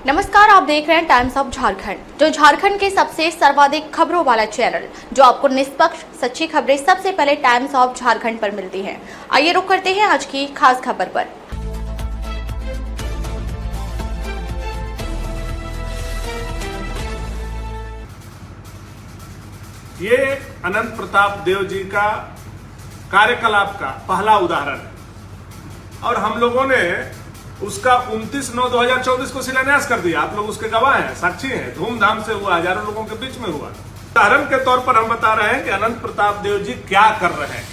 नमस्कार, आप देख रहे हैं टाइम्स ऑफ झारखंड, जो झारखंड के सबसे सर्वाधिक खबरों वाला चैनल, जो आपको निष्पक्ष सच्ची खबरें सबसे पहले टाइम्स ऑफ झारखंड पर मिलती हैं। आइए रुक करते हैं आज की खास खबर पर। ये अनंत प्रताप देव जी का कार्यकलाप का पहला उदाहरण है और हम लोगों ने उसका 29/9/2024 को शिलान्यास कर दिया। आप लोग उसके गवाह हैं, साक्षी हैं। धूमधाम से हुआ, हजारों लोगों के बीच में हुआ। उदाहरण के तौर पर हम बता रहे हैं कि अनंत प्रताप देव जी क्या कर रहे हैं।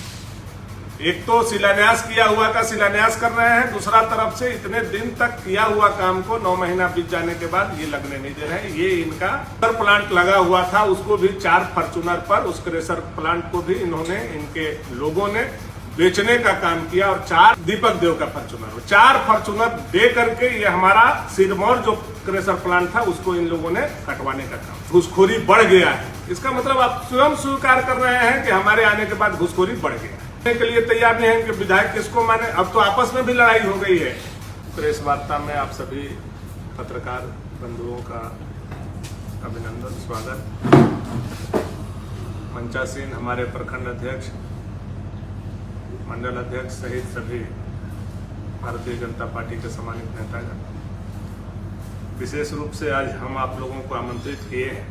एक तो शिलान्यास किया हुआ का शिलान्यास कर रहे हैं, दूसरा तरफ से इतने दिन तक किया हुआ काम को 9 महीना बीत जाने के बाद ये लगने नहीं दे रहे हैं। ये इनका प्लांट लगा हुआ था, उसको भी 4 फॉर्च्यूनर पर, उस क्रेशर प्लांट को भी इन्होंने, इनके लोगों ने बेचने का काम किया और 4 दीपक देव का फॉर्च्यूनर, 4 फॉर्च्यूनर दे करके ये हमारा सिरमौर जो क्रेशर प्लांट था उसको इन लोगों ने कटवाने का काम। घुसखोरी बढ़ गया है, इसका मतलब आप स्वयं स्वीकार कर रहे हैं कि हमारे आने के बाद घुसखोरी बढ़ गया के लिए तैयार नहीं है कि विधायक किसको माने। अब तो आपस में भी लड़ाई हो गई है। प्रेस वार्ता में आप सभी पत्रकार बंधुओं का अभिनंदन, स्वागत। मंचासीन हमारे प्रखंड अध्यक्ष, मंडल अध्यक्ष सहित सभी भारतीय जनता पार्टी के सम्मानित नेतागण, विशेष रूप से आज हम आप लोगों को आमंत्रित किए हैं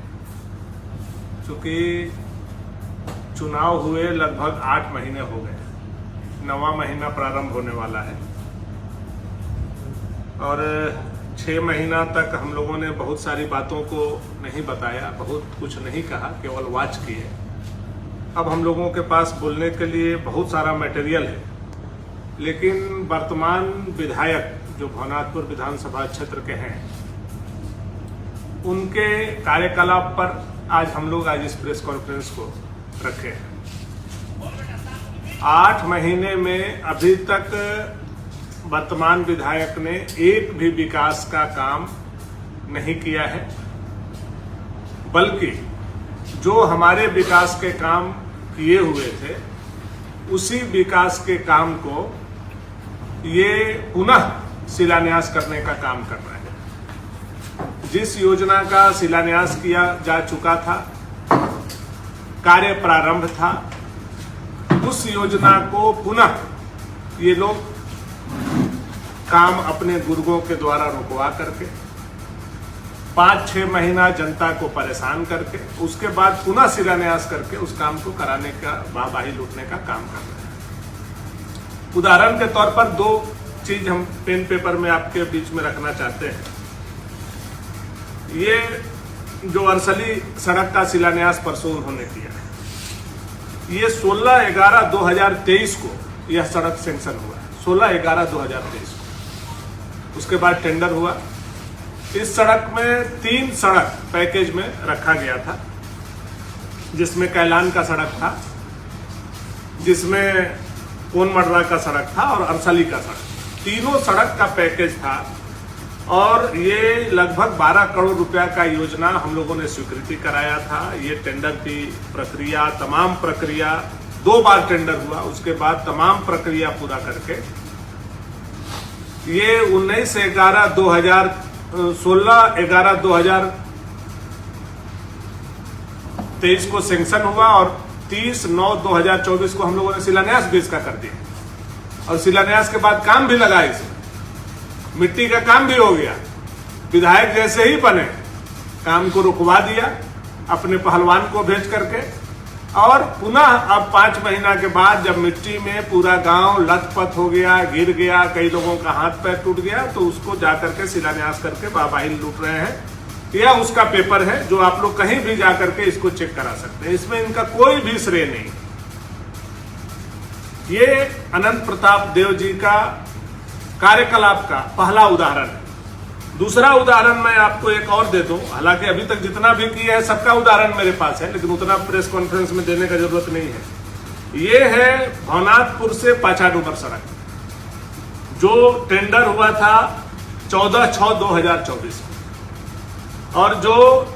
क्योंकि चुनाव हुए लगभग 8 महीने हो गए, 9वां महीना प्रारंभ होने वाला है और 6 महीना तक हम लोगों ने बहुत सारी बातों को नहीं बताया, बहुत कुछ नहीं कहा, केवल वॉच किए। अब हम लोगों के पास बोलने के लिए बहुत सारा मटेरियल है, लेकिन वर्तमान विधायक जो भवनाथपुर विधानसभा क्षेत्र के हैं, उनके कार्यकलाप पर आज हम लोग इस प्रेस कॉन्फ्रेंस को रखे हैं। 8 महीने में अभी तक वर्तमान विधायक ने एक भी विकास का काम नहीं किया है, बल्कि जो हमारे विकास के काम किए हुए थे उसी विकास के काम को ये पुनः शिलान्यास करने का काम कर रहे हैं। जिस योजना का शिलान्यास किया जा चुका था, कार्य प्रारंभ था, उस योजना को पुनः ये लोग काम अपने गुर्गों के द्वारा रुकवा करके 5-6 महीना जनता को परेशान करके उसके बाद पुनः शिलान्यास करके उस काम को कराने का, वाहवाही लूटने का काम कर रहे हैं। उदाहरण के तौर पर 2 चीज हम पेन पेपर में आपके बीच में रखना चाहते हैं। ये जो अरसली सड़क का शिलान्यास परसों उन्होंने किया है, ये 16/11/2023 को यह सड़क सैंक्शन हुआ है, 16/11/2023 को। उसके बाद टेंडर हुआ। इस सड़क में 3 सड़क पैकेज में रखा गया था, जिसमें कैलान का सड़क था, जिसमें कोनमडरा का सड़क था और अरसली का सड़क। तीनों सड़क का पैकेज था और ये लगभग 12 करोड़ रुपया का योजना हम लोगों ने स्वीकृति कराया था। ये टेंडर की प्रक्रिया, तमाम प्रक्रिया 2 बार टेंडर हुआ, उसके बाद तमाम प्रक्रिया पूरा करके ये 16/11/2023 को सैंक्शन हुआ और 30/9/2024 को हम लोगों ने शिलान्यास भी इसका कर दिया और शिलान्यास के बाद काम भी लगा, इसमें मिट्टी का काम भी हो गया। विधायक जैसे ही बने काम को रुकवा दिया अपने पहलवान को भेज करके, और पुनः अब 5 महीना के बाद जब मिट्टी में पूरा गांव लथपथ हो गया, गिर गया, कई लोगों का हाथ पैर टूट गया, तो उसको जाकर के शिलान्यास करके वाहवाही लूट रहे हैं। यह उसका पेपर है जो आप लोग कहीं भी जाकर के इसको चेक करा सकते हैं, इसमें इनका कोई भी श्रेय नहीं। ये अनंत प्रताप देव जी का कार्यकलाप का पहला उदाहरण है। दूसरा उदाहरण मैं आपको एक और दे दूं, हालांकि अभी तक जितना भी किया है सबका उदाहरण मेरे पास है, लेकिन उतना प्रेस कॉन्फ्रेंस में देने का जरूरत नहीं है। ये है भवनाथपुर से पाचाडूबर सड़क, जो टेंडर हुआ था 14/6/2024 और जो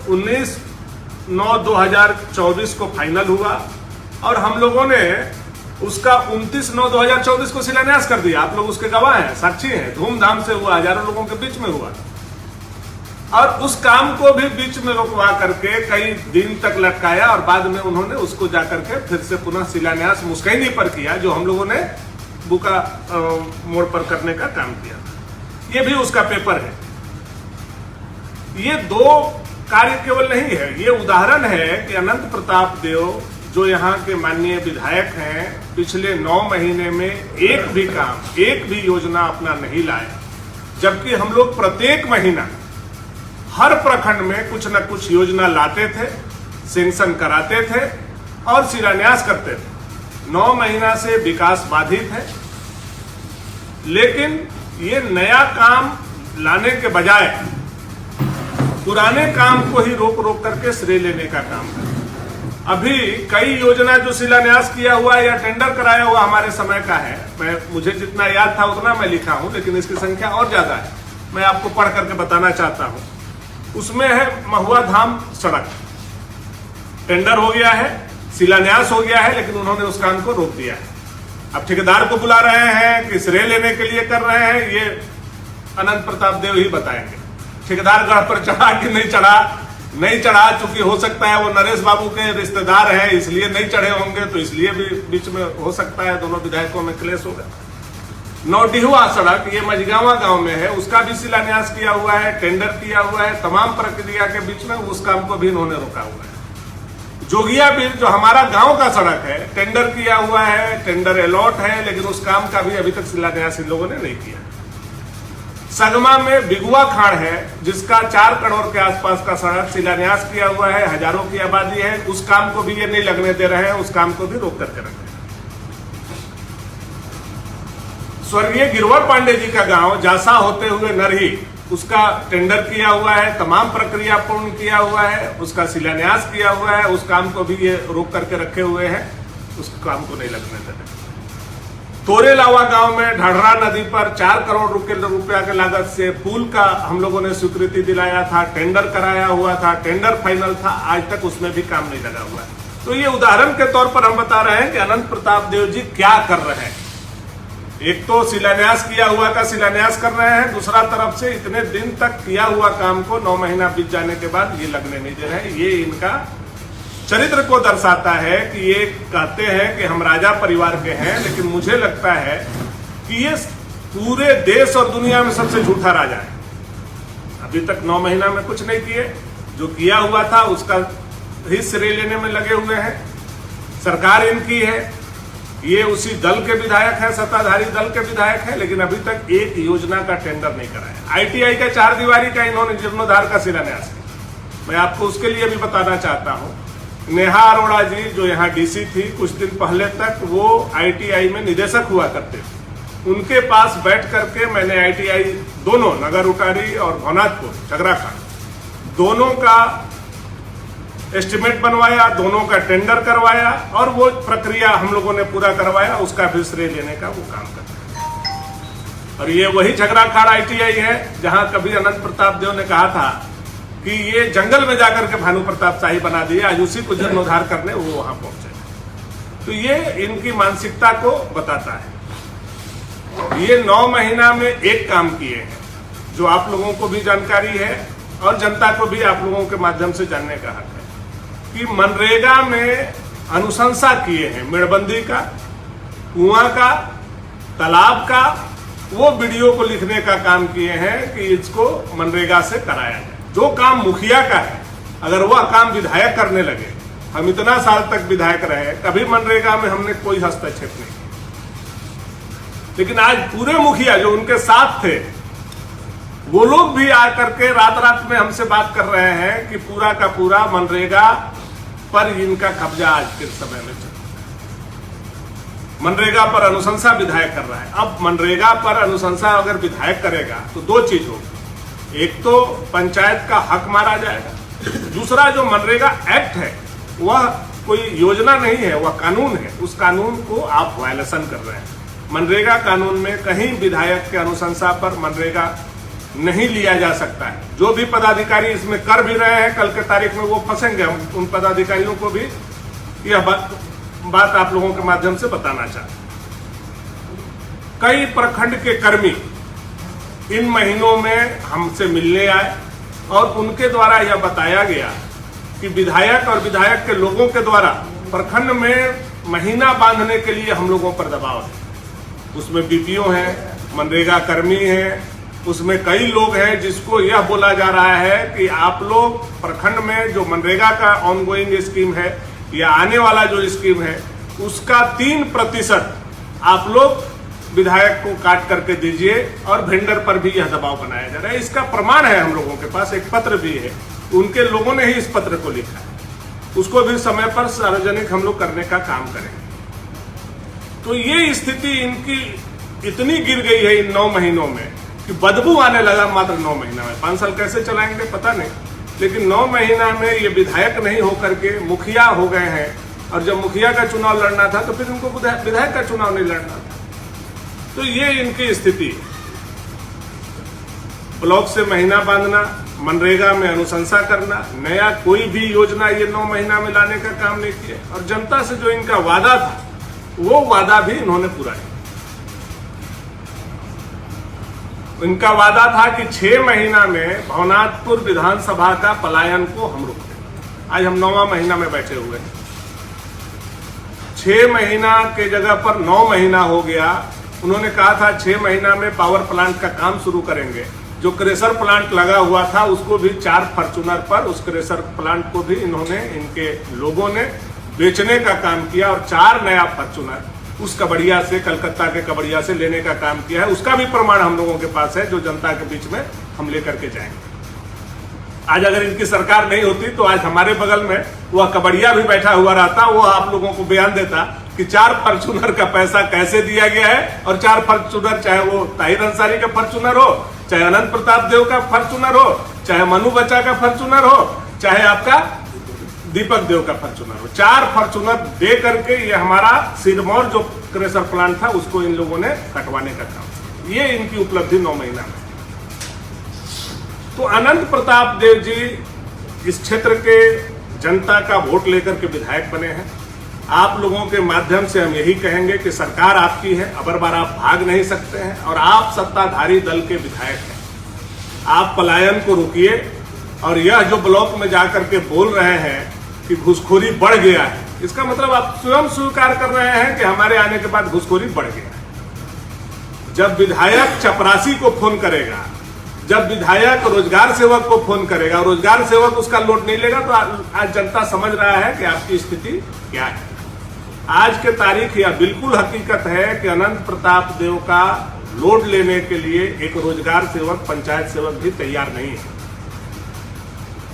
19/9/2024 को फाइनल हुआ और हम लोगों ने उसका 29/9/2024 को शिलान्यास कर दिया। आप लोग उसके गवाह हैं, साक्षी हैं। धूमधाम से हुआ, हजारों लोगों के बीच में हुआ। और उस काम को भी बीच में रुकवा करके कई दिन तक लटकाया और बाद में उन्होंने उसको जाकर के फिर से पुनः शिलान्यास मुस्कैनी पर किया, जो हम लोगों ने बुका मोड़ पर करने का काम किया। ये भी उसका पेपर है। ये दो कार्य केवल नहीं है, ये उदाहरण है कि अनंत प्रताप देव जो यहाँ के माननीय विधायक हैं, पिछले 9 महीने में एक भी काम, एक भी योजना अपना नहीं लाए, जबकि हम लोग प्रत्येक महीना हर प्रखंड में कुछ न कुछ योजना लाते थे, सेंक्शन कराते थे और शिलान्यास करते थे। 9 महीना से विकास बाधित है, लेकिन ये नया काम लाने के बजाय पुराने काम को ही रोक रोक करके श्रेय लेने का काम है। अभी कई योजना जो शिलान्यास किया हुआ या टेंडर कराया हुआ हमारे समय का है, मुझे जितना याद था उतना मैं लिखा हूं, लेकिन इसकी संख्या और ज्यादा है। मैं आपको पढ़ करके बताना चाहता हूं। उसमें है महुआ धाम सड़क, टेंडर हो गया है, शिलान्यास हो गया है, लेकिन उन्होंने उस काम को रोक दिया है। अब ठेकेदार को बुला रहे हैं कि श्रेय लेने के लिए कर रहे हैं, ये अनंत प्रताप देव ही बताएंगे। ठेकेदार गढ़ पर चढ़ा कि नहीं चढ़ा, चूंकि हो सकता है वो नरेश बाबू के रिश्तेदार हैं, इसलिए नहीं चढ़े होंगे, तो इसलिए भी बीच में हो सकता है दोनों विधायकों में क्लेश होगा। नौडिहुआ सड़क, ये मझगावा गांव में है, उसका भी शिलान्यास किया हुआ है, टेंडर किया हुआ है। तमाम प्रक्रिया के बीच में उस काम को भी इन्होंने रोका हुआ है। जोगिया बिल जो हमारा गांव का सड़क है, टेंडर किया हुआ है, टेंडर अलॉट है, लेकिन उस काम का भी अभी तक शिलान्यास इन लोगों ने नहीं किया। सगमा में बिगुआ खाड़ है, जिसका 4 करोड़ के आसपास का सड़क शिलान्यास किया हुआ है, हजारों की आबादी है, उस काम को भी ये नहीं लगने दे रहे हैं, उस काम को भी रोक करके रखे। स्वर्गीय गिरवर पांडे जी का गांव जासा होते हुए नरही, उसका टेंडर किया हुआ है, तमाम प्रक्रिया पूर्ण किया हुआ है, उसका शिलान्यास किया हुआ है, उस काम को भी ये रोक करके रखे हुए हैं, उस काम को नहीं लगने दे रहे। तोरेलावा गांव में ढाढ़रा नदी पर 4 करोड़ रुपया के लागत से पुल का हम लोगों ने स्वीकृति दिलाया था, टेंडर कराया हुआ था, टेंडर फाइनल था, आज तक उसमें भी काम नहीं लगा हुआ है। तो ये उदाहरण के तौर पर हम बता रहे हैं कि अनंत प्रताप देव जी क्या कर रहे हैं। एक तो शिलान्यास किया हुआ का शिलान्यास कर रहे हैं, दूसरा तरफ से इतने दिन तक किया हुआ काम को 9 महीना बीत जाने के बाद ये लगने नहीं दे रहे हैं। ये इनका चरित्र को दर्शाता है कि ये कहते हैं कि हम राजा परिवार के हैं, लेकिन मुझे लगता है कि ये पूरे देश और दुनिया में सबसे झूठा राजा है। अभी तक 9 महीना में कुछ नहीं किए, जो किया हुआ था उसका ही श्रेय लेने में लगे हुए हैं। सरकार इनकी है, ये उसी दल के विधायक हैं, सत्ताधारी दल के विधायक हैं, लेकिन अभी तक एक योजना का टेंडर नहीं कराया। ITI का 4 दीवारी का इन्होंने जीर्णोद्धार का शिलान्यास किया। मैं आपको उसके लिए भी बताना चाहता हूं। नेहा अरोड़ा जी जो यहाँ DC थी, कुछ दिन पहले तक वो ITI में निदेशक हुआ करते थे। उनके पास बैठ करके मैंने ITI दोनों नगर उटारी और भवनाथपुर चगराखंड दोनों का एस्टिमेट बनवाया, दोनों का टेंडर करवाया और वो प्रक्रिया हम लोगों ने पूरा करवाया, उसका भी श्रेय लेने का वो काम करते हैं। और ये वही झगड़ाखाड़ ITI है जहां कभी अनंत प्रताप देव ने कहा था कि ये जंगल में जाकर के भानु प्रताप शाही बना दिए, आज उसी को जीर्णोद्धार करने वो वहां पहुंचे। तो ये इनकी मानसिकता को बताता है। ये 9 महीना में एक काम किए हैं, जो आप लोगों को भी जानकारी है और जनता को भी आप लोगों के माध्यम से जानने का हक है कि मनरेगा में अनुशंसा किए हैं, मेड़बंदी का, कुआं का, तालाब का, वो वीडियो को लिखने का काम किए हैं कि इसको मनरेगा से कराया जाए। जो काम मुखिया का है, अगर वह काम विधायक करने लगे, हम इतना साल तक विधायक रहे, कभी मनरेगा में हमने कोई हस्तक्षेप नहीं किया, लेकिन आज पूरे मुखिया जो उनके साथ थे वो लोग भी आकर के रात में हमसे बात कर रहे हैं कि पूरा का पूरा मनरेगा पर इनका कब्जा आज के समय में चल रहा है। मनरेगा पर अनुशंसा विधायक कर रहा है। अब मनरेगा पर अनुशंसा अगर विधायक करेगा तो 2 चीज होगी, एक तो पंचायत का हक मारा जाएगा, दूसरा जो मनरेगा एक्ट है वह कोई योजना नहीं है, वह कानून है, उस कानून को आप वायलेशन कर रहे हैं। मनरेगा कानून में कहीं विधायक के अनुशंसा पर मनरेगा नहीं लिया जा सकता है। जो भी पदाधिकारी इसमें कर भी रहे हैं, कल के तारीख में वो फंसेंगे। हम उन पदाधिकारियों को भी यह बात आप लोगों के माध्यम से बताना चाहते हैं। कई प्रखंड के कर्मी इन महीनों में हमसे मिलने आए, और उनके द्वारा यह बताया गया कि विधायक और विधायक के लोगों के द्वारा प्रखंड में महीना बांधने के लिए हम लोगों पर दबाव है। उसमें बीपीओ हैं, मनरेगा कर्मी हैं, उसमें कई लोग हैं जिसको यह बोला जा रहा है कि आप लोग प्रखंड में जो मनरेगा का ऑनगोइंग स्कीम है या आने वाला जो स्कीम है उसका 3% आप लोग विधायक को काट करके दीजिए, और वेंडर पर भी यह दबाव बनाया जा रहा है। इसका प्रमाण है हम लोगों के पास, एक पत्र भी है, उनके लोगों ने ही इस पत्र को लिखा है। उसको भी समय पर सार्वजनिक हम लोग करने का काम करेंगे। तो ये स्थिति इनकी इतनी गिर गई है इन 9 महीनों में कि बदबू आने लगा मात्र 9 महीना में। 5 साल कैसे चलाएंगे पता नहीं, लेकिन 9 महीना में ये विधायक नहीं होकर के मुखिया हो गए हैं। और जब मुखिया का चुनाव लड़ना था तो फिर उनको विधायक का चुनाव नहीं लड़ना था। तो ये इनकी स्थिति है। ब्लॉक से महीना बांधना, मनरेगा में अनुशंसा करना, नया कोई भी योजना ये 9 महीना में लाने का काम नहीं किया। और जनता से जो इनका वादा था वो वादा भी इन्होंने पूरा किया। इनका वादा था कि 6 महीना में भवनाथपुर विधानसभा का पलायन को हम रोक देंगे। आज हम 9वां महीना में बैठे हुए हैं। 6 महीना के जगह पर 9 महीना हो गया। उन्होंने कहा था 6 महीना में पावर प्लांट का काम शुरू करेंगे। जो क्रेशर प्लांट लगा हुआ था उसको भी 4 फॉर्च्यूनर पर, उस क्रेशर प्लांट को भी इन्होंने, इनके लोगों ने बेचने का काम किया और 4 नया फॉर्च्यूनर उस कबड़िया से, कलकत्ता के कबड़िया से लेने का काम किया है। उसका भी प्रमाण हम लोगों के पास है जो जनता के बीच में हम लेकर के जाएंगे। आज अगर इनकी सरकार नहीं होती तो आज हमारे बगल में वह कबड़िया भी बैठा हुआ रहता, वो आप लोगों को बयान देता कि 4 फॉर्च्यूनर का पैसा कैसे दिया गया है। और 4 फॉर्च्यूनर, चाहे वो ताहिर अंसारी का फॉर्च्यूनर हो, चाहे अनंत प्रताप देव का फॉर्च्यूनर हो, चाहे मनु बच्चा का फॉर्च्यूनर हो, चाहे आपका दीपक देव का फॉर्च्यूनर हो, 4 फॉर्च्यूनर दे करके ये हमारा सिरमौर जो क्रेशर प्लांट था उसको इन लोगों ने कटवाने का काम। ये इनकी उपलब्धि 9 महीना में। तो अनंत प्रताप देव जी इस क्षेत्र के जनता का वोट लेकर के विधायक बने हैं। आप लोगों के माध्यम से हम यही कहेंगे कि सरकार आपकी है, अबर बार आप भाग नहीं सकते हैं, और आप सत्ताधारी दल के विधायक हैं। आप पलायन को रोकिए। और यह जो ब्लॉक में जाकर के बोल रहे हैं कि घुसखोरी बढ़ गया है, इसका मतलब आप स्वयं स्वीकार कर रहे हैं कि हमारे आने के बाद घुसखोरी बढ़ गया है। जब विधायक चपरासी को फोन करेगा, जब विधायक रोजगार सेवक को फोन करेगा, रोजगार सेवक उसका लोड नहीं लेगा, तो आज जनता समझ रहा है कि आपकी स्थिति क्या है। आज के तारीख यह बिल्कुल हकीकत है कि अनंत प्रताप देव का लोड लेने के लिए एक रोजगार सेवक, पंचायत सेवक भी तैयार नहीं है।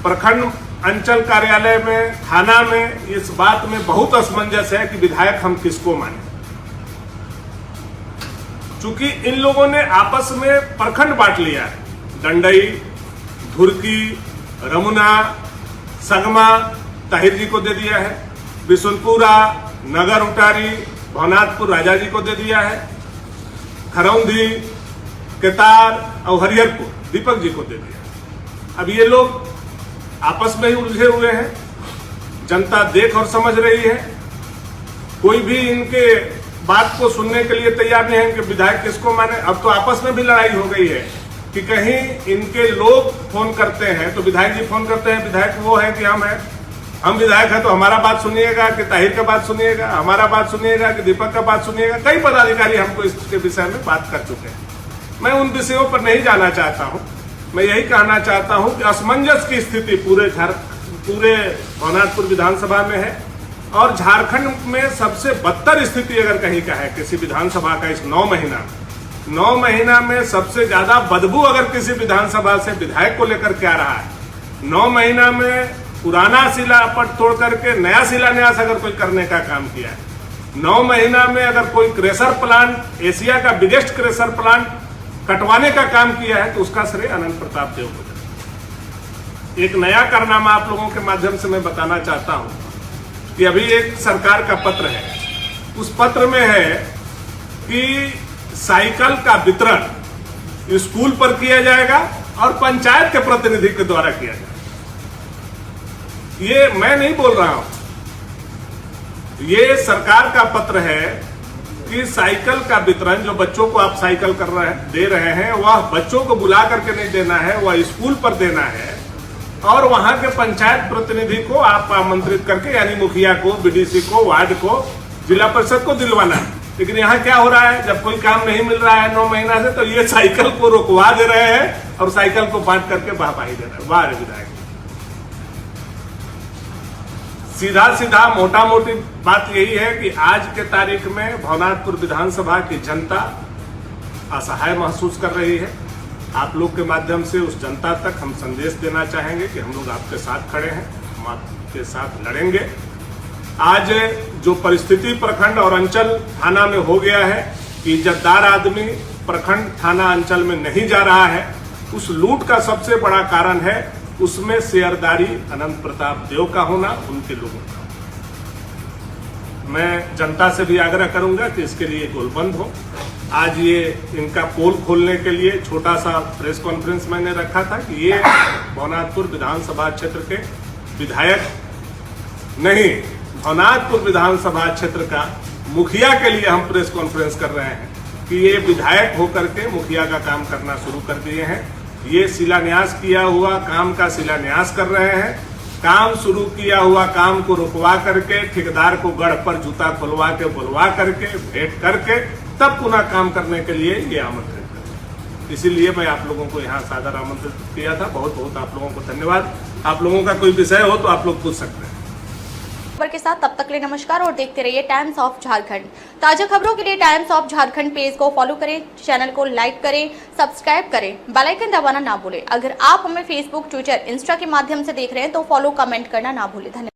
प्रखंड अंचल कार्यालय में, थाना में इस बात में बहुत असमंजस है कि विधायक हम किसको माने। चूंकि इन लोगों ने आपस में प्रखंड बांट लिया है। डंडई, धुरकी, रमुना, सगमा ताहिर जी को दे दिया है। बिशुनपुरा, नगर उटारी, भवनाथपुर राजा जी को दे दिया है। खरौंधी, केतार और हरिहरपुर दीपक जी को दे दिया। अब ये लोग आपस में ही उलझे हुए हैं। जनता देख और समझ रही है। कोई भी इनके बात को सुनने के लिए तैयार नहीं है कि विधायक किसको माने। अब तो आपस में भी लड़ाई हो गई है कि कहीं इनके लोग फोन करते हैं तो विधायक जी फोन करते हैं, विधायक वो है कि हम विधायक हैं तो हमारा बात सुनिएगा कि ताहिर का बात सुनिएगा, हमारा बात सुनिएगा कि दीपक का बात सुनिएगा। कई पदाधिकारी हमको इसके विषय में बात कर चुके हैं। मैं उन विषयों पर नहीं जाना चाहता हूं। मैं यही कहना चाहता हूं कि असमंजस की स्थिति पूरे भवनाथपुर विधानसभा में है। और झारखंड में सबसे बदतर स्थिति अगर कहीं का है किसी विधानसभा का इस 9 महीना में सबसे ज्यादा बदबू अगर किसी विधानसभा से विधायक को लेकर क्या रहा है। 9 महीना में पुराना शिलापट तोड़ करके नया शिलान्यास अगर कोई करने का काम किया है। 9 महीना में अगर कोई क्रेशर प्लांट, एशिया का बिगेस्ट क्रेशर प्लांट कटवाने का काम किया है तो उसका श्रेय अनंत प्रताप देव को जाए। एक नया कारनामा आप लोगों के माध्यम से मैं बताना चाहता हूं कि अभी एक सरकार का पत्र है। उस पत्र में है कि साइकिल का वितरण स्कूल पर किया जाएगा और पंचायत के प्रतिनिधि के द्वारा किया जाएगा। ये मैं नहीं बोल रहा हूं, ये सरकार का पत्र है कि साइकिल का वितरण जो बच्चों को आप साइकिल दे रहे हैं वह बच्चों को बुला करके नहीं देना है, वह स्कूल पर देना है और वहां के पंचायत प्रतिनिधि को आप आमंत्रित करके यानी मुखिया को, बीडीसी को, वार्ड को, जिला परिषद को दिलवाना है। लेकिन यहाँ क्या हो रहा है, जब कोई काम नहीं मिल रहा है 9 महीना से, तो ये साइकिल को रुकवा दे रहे हैं और साइकिल को बांट करके वाहवाही दे रहे हैं। वाह विधायक, सीधा सीधा मोटा मोटी बात यही है कि आज के तारीख में भवनाथपुर विधानसभा की जनता असहाय महसूस कर रही है। आप लोग के माध्यम से उस जनता तक हम संदेश देना चाहेंगे कि हम लोग आपके साथ खड़े हैं, हम आपके साथ लड़ेंगे। आज जो परिस्थिति प्रखंड और अंचल थाना में हो गया है कि इज्जतदार आदमी प्रखंड थाना अंचल में नहीं जा रहा है, उस लूट का सबसे बड़ा कारण है उसमें शेयरदारी अनंत प्रताप देव का होना, उनके लोगों का। मैं जनता से भी आग्रह करूंगा कि इसके लिए गोलबंद हो। आज ये इनका पोल खोलने के लिए छोटा सा प्रेस कॉन्फ्रेंस मैंने रखा था कि ये भवनाथपुर विधानसभा क्षेत्र के विधायक नहीं, भवनाथपुर विधानसभा क्षेत्र का मुखिया के लिए हम प्रेस कॉन्फ्रेंस कर रहे हैं कि ये विधायक होकर के मुखिया का काम करना शुरू कर दिए हैं। ये शिलान्यास किया हुआ काम का शिलान्यास कर रहे हैं। काम शुरू किया हुआ काम को रुकवा करके ठेकेदार को गढ़ पर जूता खुलवा के बुलवा करके भेंट करके तब पुनः काम करने के लिए ये आमंत्रित करें। इसीलिए मैं आप लोगों को यहाँ सादर आमंत्रित किया था। बहुत बहुत आप लोगों को धन्यवाद। आप लोगों का कोई विषय हो तो आप लोग पूछ सकते हैं। खबर के साथ तब तक के लिए नमस्कार और देखते रहिए टाइम्स ऑफ झारखंड। ताजा खबरों के लिए टाइम्स ऑफ झारखंड पेज को फॉलो करें, चैनल को लाइक करें, सब्सक्राइब करें, बेल आइकन दबाना ना भूलें। अगर आप हमें फेसबुक, ट्विटर, इंस्टा के माध्यम से देख रहे हैं तो फॉलो, कमेंट करना ना भूलें। धन्यवाद।